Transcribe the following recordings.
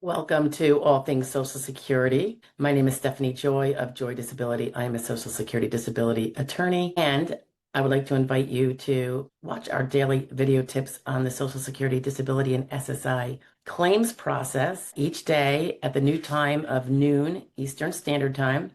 Welcome to All Things Social Security. My name is Stephanie Joy of Joy Disability. I am a Social Security disability attorney, and I would like to invite you to watch our daily video tips on the Social Security disability and SSI claims process each day at the new time of noon Eastern Standard Time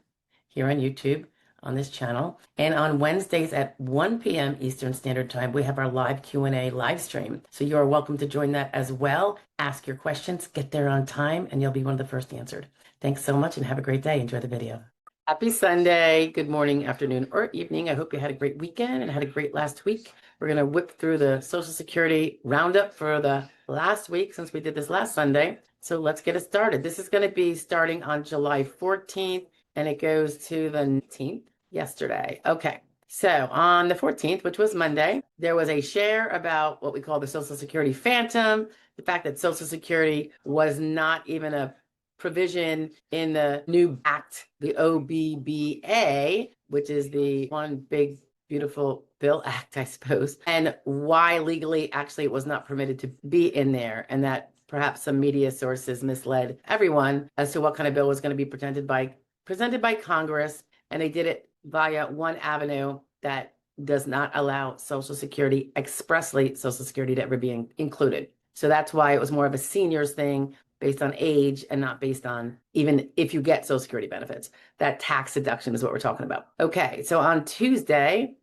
here on YouTube on this channel. And on Wednesdays at 1 p.m. Eastern Standard Time, we have our live Q&A live stream. So you are welcome to join that as well. Ask your questions, get there on time, and you'll be one of the first answered. Thanks so much and have a great day. Enjoy the video. Happy Sunday. Good morning, afternoon, or evening. I hope you had a great weekend and had a great last week. We're going to whip through the Social Security roundup for the last week since we did this last Sunday. So let's get it started. This is going to be starting on July 14th and it goes to the 19th. Yesterday. Okay. So on the 14th, which was Monday, there was a share about what we call the Social Security phantom, the fact that Social Security was not even a provision in the new act, the OBBA, which is the one big, beautiful bill act, I suppose, and why legally actually it was not permitted to be in there, and that perhaps some media sources misled everyone as to what kind of bill was going to be presented by Congress, and they did it via one avenue that does not allow Social Security expressly, Social Security to ever be included. So that's why it was more of a seniors thing based on age and not based on even if you get Social Security benefits. That tax deduction is what we're talking about. Okay, so on Tuesday,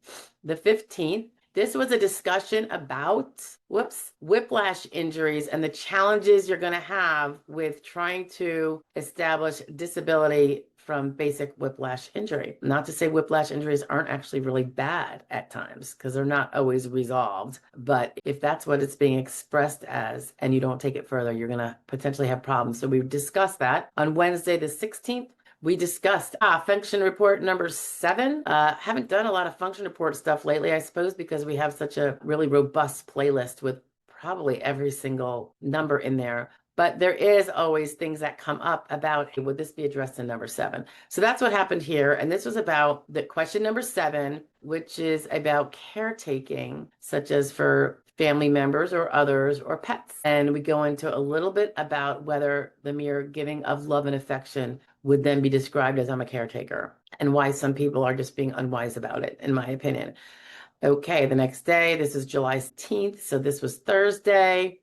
the 15th, this was a discussion about, whiplash injuries and the challenges you're going to have with trying to establish disability from basic whiplash injury. Not to say whiplash injuries aren't actually really bad at times, because they're not always resolved. But if that's what it's being expressed as and you don't take it further, you're going to potentially have problems. So we discussed that. On Wednesday, the 16th, we discussed function report number 7. Haven't done a lot of function report stuff lately, I suppose, because we have such a really robust playlist with probably every single number in there. But there is always things that come up about, would this be addressed in number 7? So that's what happened here. And this was about the question number 7, which is about caretaking, such as for family members or others or pets. And we go into a little bit about whether the mere giving of love and affection would then be described as I'm a caretaker, and why some people are just being unwise about it, in my opinion. Okay, the next day, this is July 18th. So this was Thursday.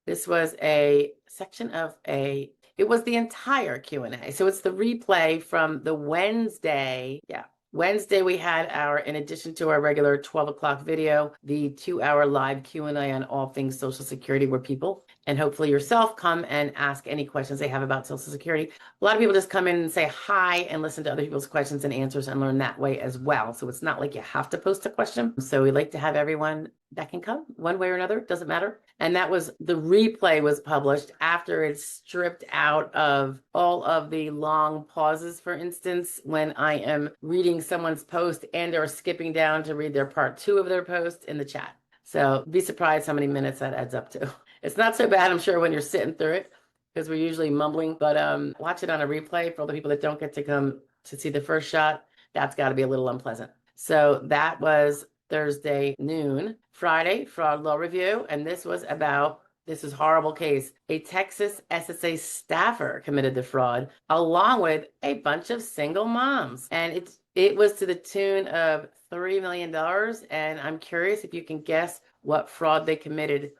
This was a section of it was the entire Q&A. So it's the replay from the Wednesday. Yeah. Wednesday, we had in addition to our regular 12 o'clock video, the 2-hour live Q&A on all things Social Security, where people, and hopefully yourself, come and ask any questions they have about Social Security. A lot of people just come in and say hi and listen to other people's questions and answers and learn that way as well. So it's not like you have to post a question. So we like to have everyone that can come one way or another, doesn't matter. And that was, the replay was published after it's stripped out of all of the long pauses, for instance, when I am reading someone's post and or skipping down to read their part 2 of their post in the chat. So be surprised how many minutes that adds up to. It's not so bad, I'm sure, when you're sitting through it, because we're usually mumbling, but watch it on a replay for all the people that don't get to come to see the first shot. That's got to be a little unpleasant. So that was Thursday noon. Friday, fraud law review, and this was about, this is horrible case. A Texas SSA staffer committed the fraud along with a bunch of single moms, and it was to the tune of $3 million. And I'm curious if you can guess what fraud they committed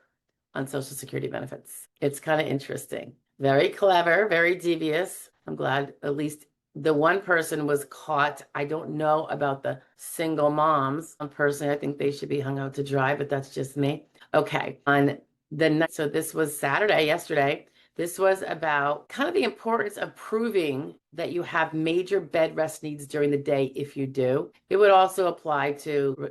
on Social Security benefits. It's kind of interesting. Very clever, very devious. I'm glad at least the one person was caught. I don't know about the single moms. Personally, I think they should be hung out to dry, but that's just me. Okay. So this was Saturday, yesterday. This was about kind of the importance of proving that you have major bed rest needs during the day if you do. It would also apply to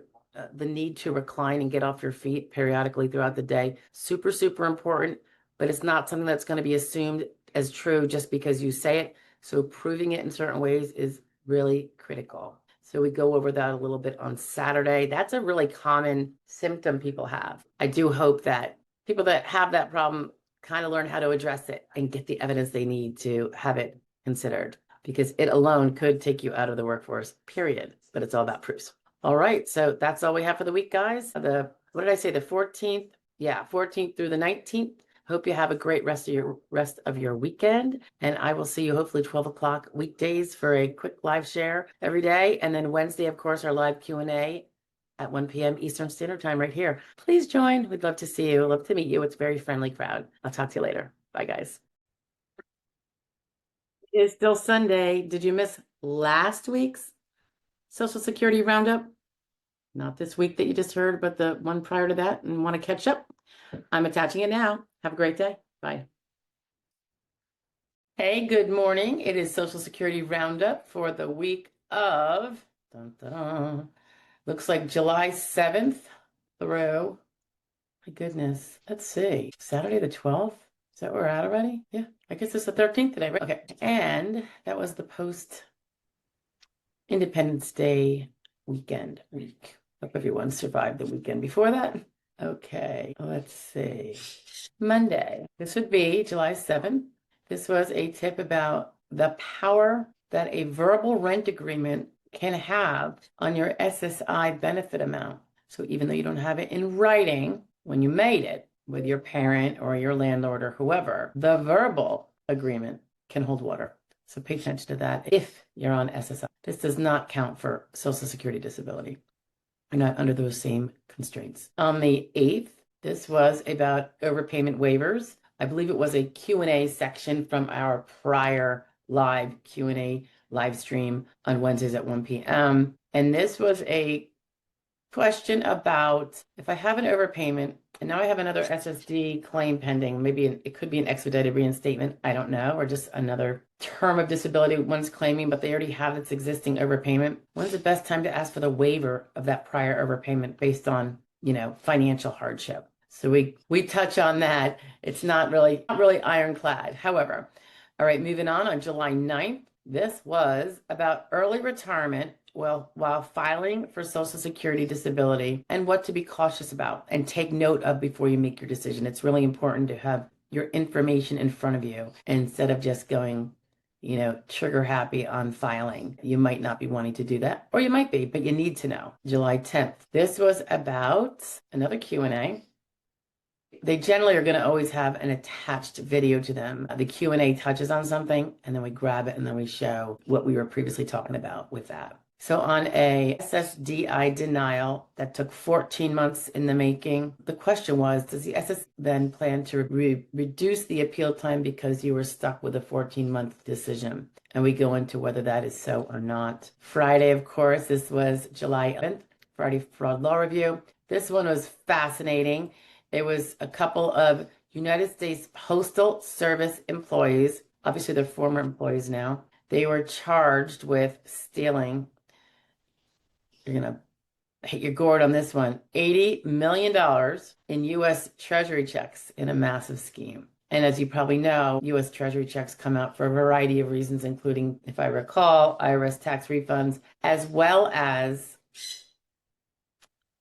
the need to recline and get off your feet periodically throughout the day. Super, super important, but it's not something that's going to be assumed as true just because you say it. So proving it in certain ways is really critical. So we go over that a little bit on Saturday. That's a really common symptom people have. I do hope that people that have that problem kind of learn how to address it and get the evidence they need to have it considered, because it alone could take you out of the workforce, period. But it's all about proofs. All right, so that's all we have for the week, guys. What did I say? The 14th? Yeah, 14th through the 19th. Hope you have a great rest of your weekend. And I will see you hopefully 12 o'clock weekdays for a quick live share every day. And then Wednesday, of course, our live Q&A at 1 p.m. Eastern Standard Time right here. Please join. We'd love to see you. Love to meet you. It's a very friendly crowd. I'll talk to you later. Bye, guys. It's still Sunday. Did you miss last week's Social Security Roundup? Not this week that you just heard, but the one prior to that, and want to catch up? I'm attaching it now. Have a great day. Bye. Hey, good morning. It is Social Security Roundup for the week of, dun, dun, dun, looks like July 7th through, my goodness, let's see, Saturday the 12th? Is that where we're at already? Yeah, I guess it's the 13th today, right? Okay, and that was the post-Independence Day weekend week. Hope everyone survived the weekend before that. Okay, let's see. Monday, this would be July 7th. This was a tip about the power that a verbal rent agreement can have on your SSI benefit amount. So even though you don't have it in writing when you made it with your parent or your landlord or whoever, the verbal agreement can hold water. So pay attention to that if you're on SSI. This does not count for Social Security disability. You're not under those same constraints. On the 8th, this was about overpayment waivers. I believe it was a Q&A section from our prior live Q&A live stream on Wednesdays at 1 p.m. And this was a question about if I have an overpayment and now I have another SSD claim pending, maybe it could be an expedited reinstatement, I don't know, or just another term of disability one's claiming, but they already have its existing overpayment. When's the best time to ask for the waiver of that prior overpayment based on, financial hardship? So we touch on that. It's not really ironclad. However, all right, moving on July 9th, this was about early retirement while filing for Social Security disability and what to be cautious about and take note of before you make your decision. It's really important to have your information in front of you instead of just going, trigger happy on filing. You might not be wanting to do that, or you might be, but you need to know. July 10th. This was about another Q&A. They generally are going to always have an attached video to them. The Q&A touches on something, and then we grab it, and then we show what we were previously talking about with that. So on a SSDI denial that took 14 months in the making, the question was, does the SS then plan to reduce the appeal time because you were stuck with a 14-month decision? And we go into whether that is so or not. Friday, of course, this was July 11th, Friday Fraud Law Review. This one was fascinating. It was a couple of United States Postal Service employees. Obviously, they're former employees now. They were charged with stealing. You're going to hit your gourd on this one. $80 million in U.S. Treasury checks in a massive scheme. And as you probably know, U.S. Treasury checks come out for a variety of reasons, including, if I recall, IRS tax refunds, as well as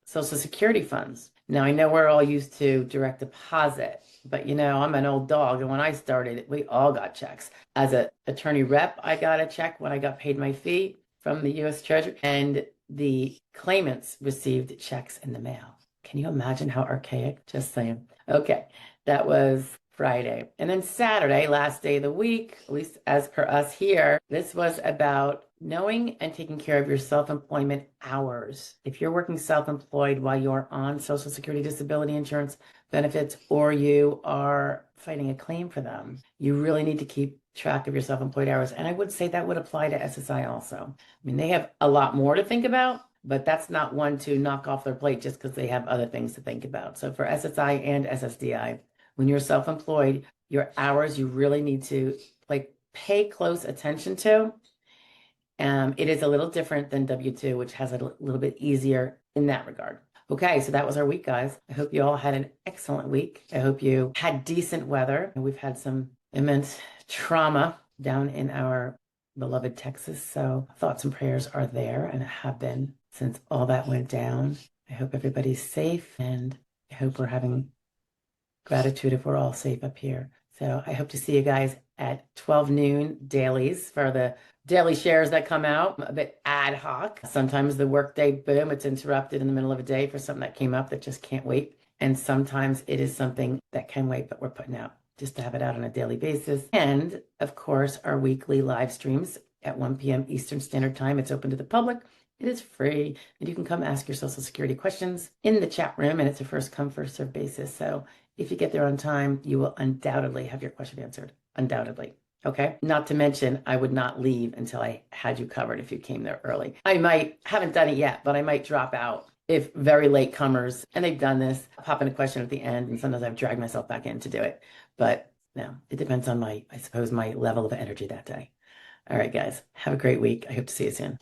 Social Security funds. Now, I know we're all used to direct deposit, but I'm an old dog. And when I started, we all got checks. As an attorney rep, I got a check when I got paid my fee from the U.S. Treasury, and the claimants received checks in the mail. Can you imagine how archaic? Just saying. Okay, that was Friday. And then Saturday, last day of the week, at least as per us here, this was about knowing and taking care of your self-employment hours. If you're working self-employed while you're on Social Security disability insurance benefits, or you are fighting a claim for them, you really need to keep track of your self-employed hours. And I would say that would apply to SSI also. I mean, they have a lot more to think about, but that's not one to knock off their plate just because they have other things to think about. So for SSI and SSDI, when you're self-employed, your hours you really need to pay close attention to. It is a little different than W-2, which has a little bit easier in that regard. Okay, so that was our week, guys. I hope you all had an excellent week. I hope you had decent weather. We've had some immense trauma down in our beloved Texas. So thoughts and prayers are there and have been since all that went down. I hope everybody's safe, and I hope we're having gratitude if we're all safe up here. So I hope to see you guys at 12 noon dailies for the daily shares that come out, a bit ad hoc. Sometimes the workday, boom, it's interrupted in the middle of a day for something that came up that just can't wait. And sometimes it is something that can wait, but we're putting out just to have it out on a daily basis. And of course, our weekly live streams at 1 p.m. Eastern Standard Time. It's open to the public. It is free, and you can come ask your Social Security questions in the chat room, and it's a first come, first serve basis. So if you get there on time, you will undoubtedly have your question answered. Undoubtedly. Okay. Not to mention, I would not leave until I had you covered if you came there early. Haven't done it yet, but I might drop out if very late comers, and they've done this, pop in a question at the end, and sometimes I've dragged myself back in to do it. But no, it depends on I suppose, my level of energy that day. All right, guys, have a great week. I hope to see you soon.